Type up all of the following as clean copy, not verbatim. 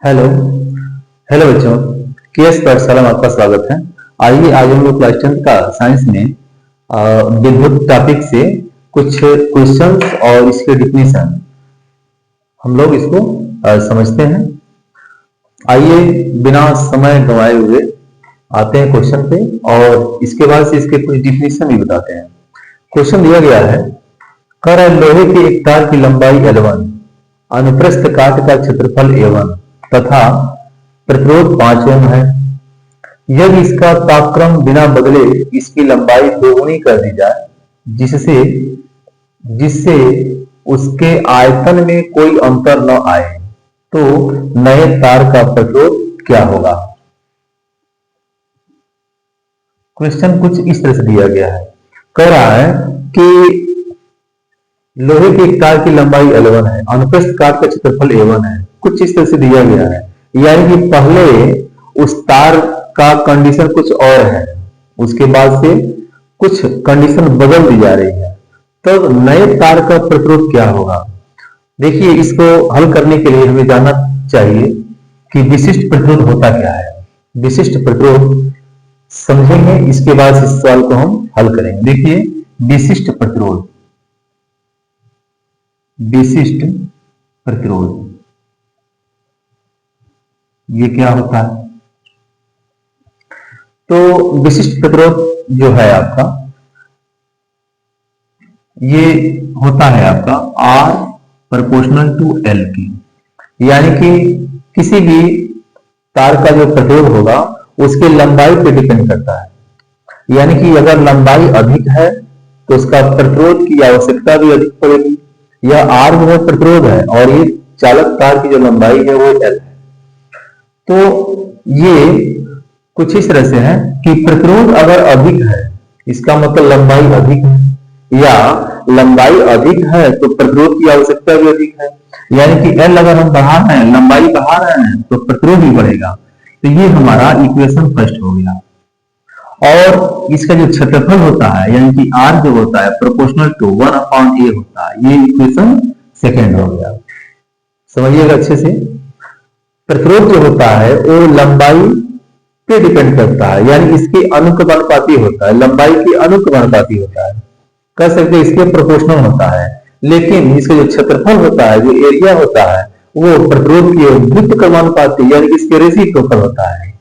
Hello hello बच्चों। KS पाठशाला में आपका स्वागत है। आइए आज हम लोग क्लास 10 का साइंस में विद्युत टॉपिक से कुछ क्वेश्चंस और इसके डिफिनीशन हम लोग इसको समझते हैं। आइए बिना समय गंवाए हुए आते हैं क्वेश्चन पे और इसके बाद से इसके कुछ डिफिनीशन भी बताते हैं। क्वेश्चन दिया गया है, कर लोहे के एक तार की लंबाई L1, अनुप्रस्थ काट का क्षेत्रफल A1 तथा प्रतिरोध 5 ओम है। यदि इसका तापक्रम बिना बदले इसकी लंबाई दोगुनी कर दी जाए जिससे जिससे उसके आयतन में कोई अंतर न आए तो नए तार का प्रतिरोध क्या होगा। क्वेश्चन कुछ इस तरह से दिया गया है। कह रहा है कि लोहे के एक तार की लंबाई L1 है, अनुप्रस्थ काट का क्षेत्रफल A1 है। कुछ इस तरह से दिया गया है, यानी कि पहले उस तार का कंडीशन कुछ और है, उसके बाद से कुछ कंडीशन बदल दी जा रही है, तब तो नए तार का प्रतिरोध क्या होगा। देखिए, इसको हल करने के लिए हमें जानना चाहिए कि विशिष्ट प्रतिरोध होता क्या है। विशिष्ट प्रतिरोध समझेंगे, इसके बाद इस सवाल को हम हल करेंगे। देखिए, विशिष्ट प्रतिरोध, विशिष्ट प्रतिरोध ये क्या होता है। तो विशिष्ट प्रतिरोध जो है आपका, ये होता है आपका R प्रोपोर्शनल टू L की, यानी कि किसी भी तार का जो प्रतिरोध होगा उसके लंबाई पे डिपेंड करता है। यानी कि अगर लंबाई अधिक है तो उसका प्रतिरोध की आवश्यकता भी अधिक पड़ेगी। यह R जो है प्रतिरोध है और ये चालक तार की जो लंबाई है वो L है। तो ये कुछ इस तरह से है कि प्रतिरोध अगर अधिक है इसका मतलब लंबाई अधिक है, या लंबाई अधिक है तो प्रतिरोध की आवश्यकता भी अधिक है। यानी कि L अगर हम बढ़ा रहे हैं, लंबाई बढ़ा रहे हैं, तो प्रतिरोध भी बढ़ेगा। तो ये हमारा इक्वेशन फर्स्ट हो गया। और इसका जो क्षेत्रफल होता है यानी कि R जो होता है प्रोपोर्शनल टू 1/A होता है, ये इक्वेशन सेकेंड हो गया। समझिएगा अच्छे से। प्रतिरोध जो होता है वो लंबाई पे डिपेंड करता है, यानी इसके अनुक्रमानुपाती होता है, लंबाई के अनुक्रमानुपाती होता है। कह सकते हैं इसके प्रोपोर्शनल होता है, लेकिन इसका जो क्षेत्रफल होता है, जो एरिया होता है, वो प्रतिरोध के व्युत्क्रमानुपाती क्रमानुपाती यानी इसके रेसिप्रोकल होता है।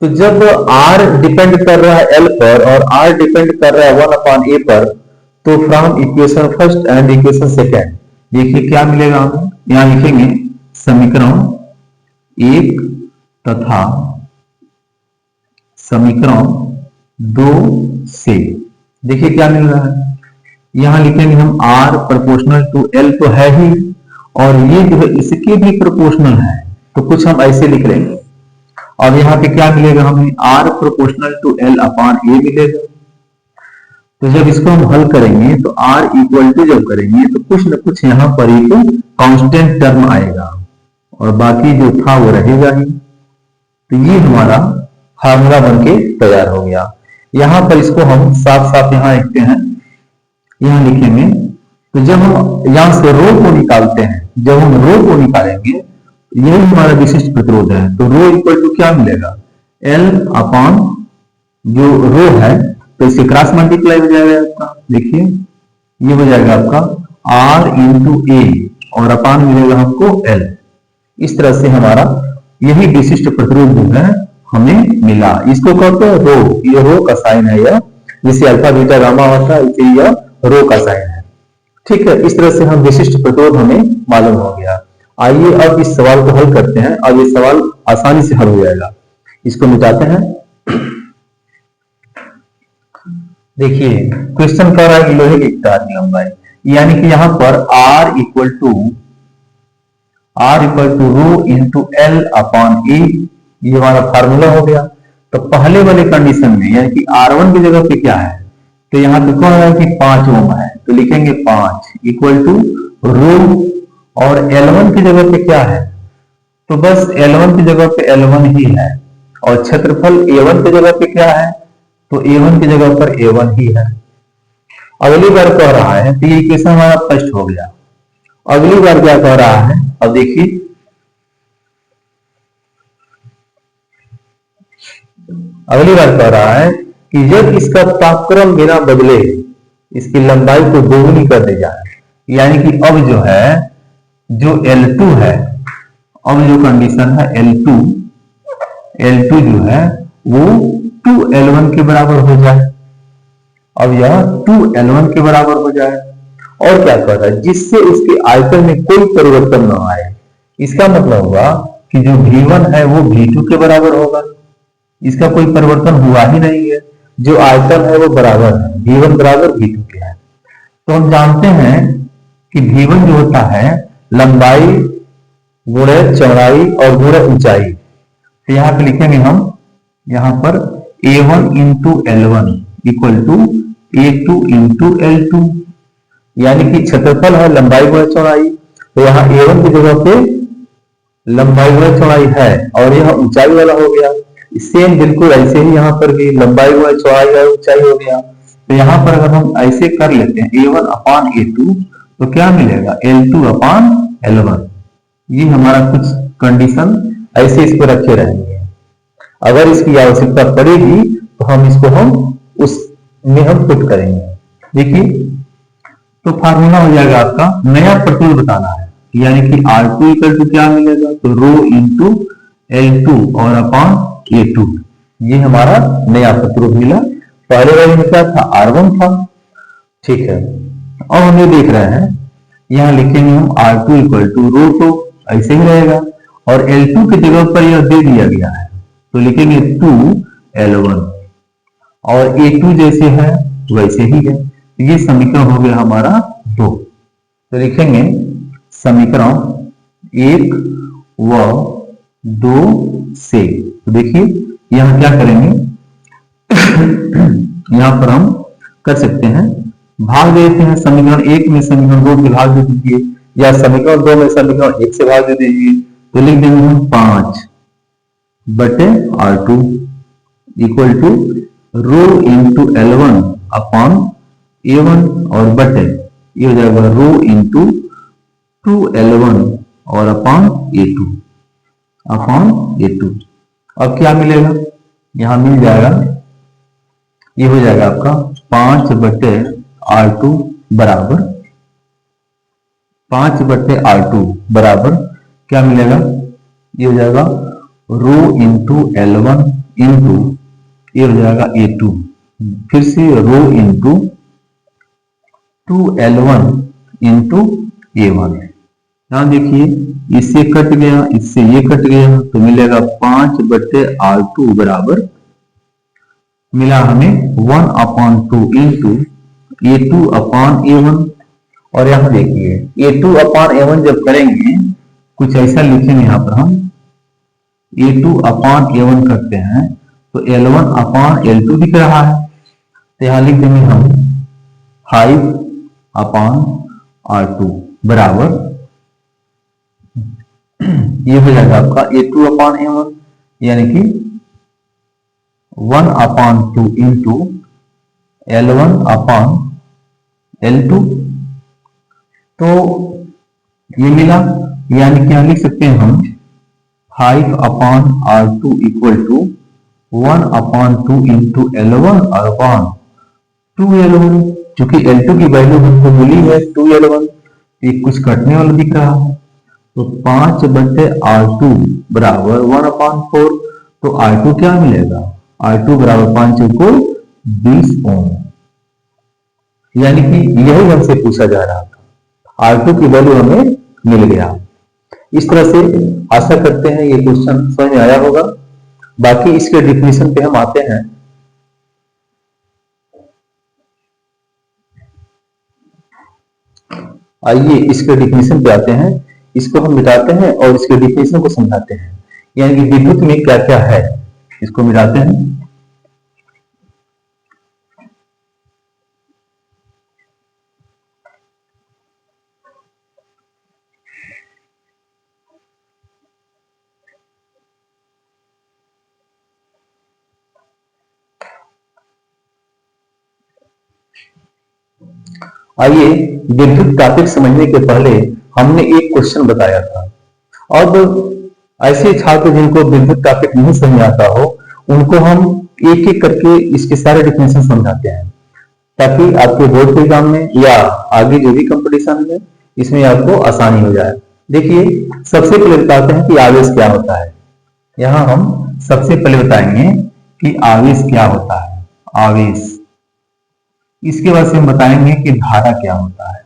तो जब R डिपेंड कर रहा है L पर और R डिपेंड कर रहा है 1/A पर, तो from equation first and equation second देखिए क्या मिलेगा हमें। यहां लिखेंगे समीकरण 1 तथा समीकरण 2 से देखिए क्या मिल रहा है। यहां लिखेंगे हम R प्रोपोर्शनल टू L तो है ही, और ये जो है इसके भी प्रोपोर्शनल है, तो कुछ हम ऐसे लिख लेंगे। और यहाँ पे क्या मिलेगा हमें, R प्रोपोर्शनल टू L/A मिलेगा। तो जब इसको हम हल करेंगे तो R इक्वल टू जब करेंगे तो कुछ न कुछ यहाँ पर एक कांस्टेंट टर्म आएगा और बाकी जो था वो रहेगा ही। तो ये हमारा फार्मूला बन के तैयार हो गया। यहाँ पर इसको हम साफ साफ यहाँ लिखते हैं, यहाँ लिखेंगे। तो जब हम यहाँ से रो को निकालते हैं, जब हम रो को निकालेंगे, यही हमारा विशिष्ट प्रतिरोध है। तो रो इक्वल टू क्या मिलेगा, L/, जो रो है तो इसके क्रॉस मल्टीप्लाई हो जाएगा आपका। देखिए ये हो जाएगा आपका R/A और अपान मिलेगा हमको L। इस तरह से हमारा यही विशिष्ट प्रतिरोध जो है हमें मिला। इसको कहते हैं रो, ये रो का साइन है, यह जिसे अल्फा बीटा गामा होता है इसे यह रो का साइन है। ठीक है, इस तरह से हम विशिष्ट प्रतिरोध हमें मालूम हो गया। आइए अब इस सवाल को हल करते हैं। अब ये सवाल आसानी से हल हो जाएगा। इसको मिटाते हैं। देखिए क्वेश्चन कर रहा है कि लोहे की तार की लंबाई, यानी कि यहां पर R equal to rho into L/A, ये हमारा फार्मूला हो गया। तो पहले वाले कंडीशन में यानी कि R1 की जगह पे क्या है, तो यहाँ पे कौन है कि 5 ओम है, तो लिखेंगे 5 इक्वल टू रो, और L1 की जगह पे क्या है, तो बस L1 की जगह पे L1 ही है, और क्षेत्रफल A1 की जगह पे क्या है, तो A1 की जगह पर A1 ही है। अगली बार कह रहा है, तो ये इक्वेशन हमारा फर्स्ट हो गया। अगली बार क्या कह रहा है, अब देखिए अगली बात कह रहा है कि जब इसका तापक्रम बिना बदले इसकी लंबाई को दोगुनी कर दी जाए, यानी कि अब जो है जो L2 है, अब जो कंडीशन है L2 जो है वो 2L1 के बराबर हो जाए। अब यह 2L1 के बराबर हो जाए और क्या कर रहा है, जिससे उसके आयतन में कोई परिवर्तन न आए। इसका मतलब होगा कि जो V1 है वो V2 के बराबर होगा, इसका कोई परिवर्तन हुआ ही नहीं है, जो आयतन है वो बराबर है, V1 बराबर V2 के है। तो हम जानते हैं कि V1 जो होता है लंबाई गुणे चौड़ाई और गुणे ऊंचाई। तो यहाँ पे लिखेंगे हम, यहाँ पर A1 into L1 equal to A2 into L2, यानी कि क्षेत्रफल है लंबाई गुणे चौड़ाई। तो यहाँ A1 की जगह पे लंबाई गुणे चौड़ाई है और यह ऊंचाई वाला हो गया। सेम बिल्कुल ऐसे ही यहाँ पर भी लंबाई गुणे चौड़ाई और ऊंचाई हो गया। तो यहाँ पर अगर हम ऐसे कर लेते हैं A1 अपान A2 तो क्या मिलेगा, L2 अपान L1। ये हमारा कुछ कंडीशन ऐसे इसको रखे रहेंगे। अगर इसकी आवश्यकता पड़ेगी तो हम उसमें हम पुट करेंगे। देखिए, तो फार्मूला हो जाएगा आपका, नया प्रतिरोध बताना है, यानी कि R2 इक्वल टू क्या मिलेगा, तो रो इंटू L2 और अपान A2। ये हमारा नया प्रतिरोध मिला। पहले वाले में क्या था, R1 था। ठीक है, अब हम ये देख रहे हैं, यहां लिखेंगे हम R2 इक्वल टू रो, तो ऐसे ही रहेगा और L2 की जगह पर यह दे दिया गया है तो लिखेंगे 2L1 और A2 जैसे है वैसे ही है। ये समीकरण हो गया हमारा 2। तो लिखेंगे समीकरण 1 व 2 से, तो देखिए यहां क्या करेंगे यहां पर हम कर सकते हैं, भाग देते हैं समीकरण 1 में समीकरण 2 से भाग दे दीजिए, या समीकरण 2 में समीकरण 1 से भाग दे दीजिए। तो लिख देंगे हम 5 बटे R2 equal to rho into L1 upon A1 और बटे ये हो जाएगा रो इंटू 2L1 और अपॉन A2। अब क्या मिलेगा, यहां मिल जाएगा, ये हो जाएगा आपका 5 बटे R2 बराबर 5 बटे R2 बराबर क्या मिलेगा, ये हो जाएगा रो इंटू L1 इंटू ये हो जाएगा A2, फिर से rho into 2L1 into A1। यहां देखिए इससे कट गया, इससे ये कट गया, तो मिलेगा 5 बटे R2 बराबर मिला हमें 1 upon 2 into A2 upon A1। और यहां देखिए A2 अपॉन A1 जब करेंगे कुछ ऐसा लिखेंगे, यहां पर हम A2 अपॉन A1 करते हैं तो L1 अपॉन L2 दिख रहा है, तो यहां लिख देंगे हम 5 अपॉन R2 बराबर ये हो जाएगा आपका A2 अपॉन A1, यानी कि 1 upon 2 into L1 upon L2। तो ये मिला, यानी कि लिख सकते हैं हम 5 upon R2 equal to 1 upon 2 into L1 upon 2L1, क्योंकि L2 की वैल्यू हमको मिली है 2L1, ये कुछ कटने वाला दिख रहा है। तो 5 बटे R2 बराबर 1 अपॉन 4, तो R2 क्या मिलेगा, R2 बराबर 5 को 20 ओम, यानी कि यही हमसे पूछा जा रहा था, R2 की वैल्यू हमें मिल गया। इस तरह से आशा करते हैं ये क्वेश्चन समझ में आया होगा। बाकी इसके डिफिनेशन पे हम आते हैं। आइए इसके डिफिनेशन पे आते हैं, इसको हम मिटाते हैं और इसके डिफिनेशन को समझाते हैं, यानी कि विद्युत में क्या क्या है इसको मिटाते हैं। आइए विद्युत टॉपिक समझने के पहले हमने एक क्वेश्चन बताया था, और ऐसे छात्र जिनको विद्युत टॉपिक नहीं समझ आता हो उनको हम एक एक करके इसके सारे डिफिनेशन समझाते हैं, ताकि आपके बोर्ड के एग्जाम में या आगे जो भी कंपटीशन है इसमें आपको आसानी हो जाए। देखिए, सबसे पहले बताते हैं कि आवेश क्या होता है। यहां हम सबसे पहले बताएंगे कि आवेश क्या होता है, आवेश। इसके बाद से हम बताएंगे कि धारा क्या होता है।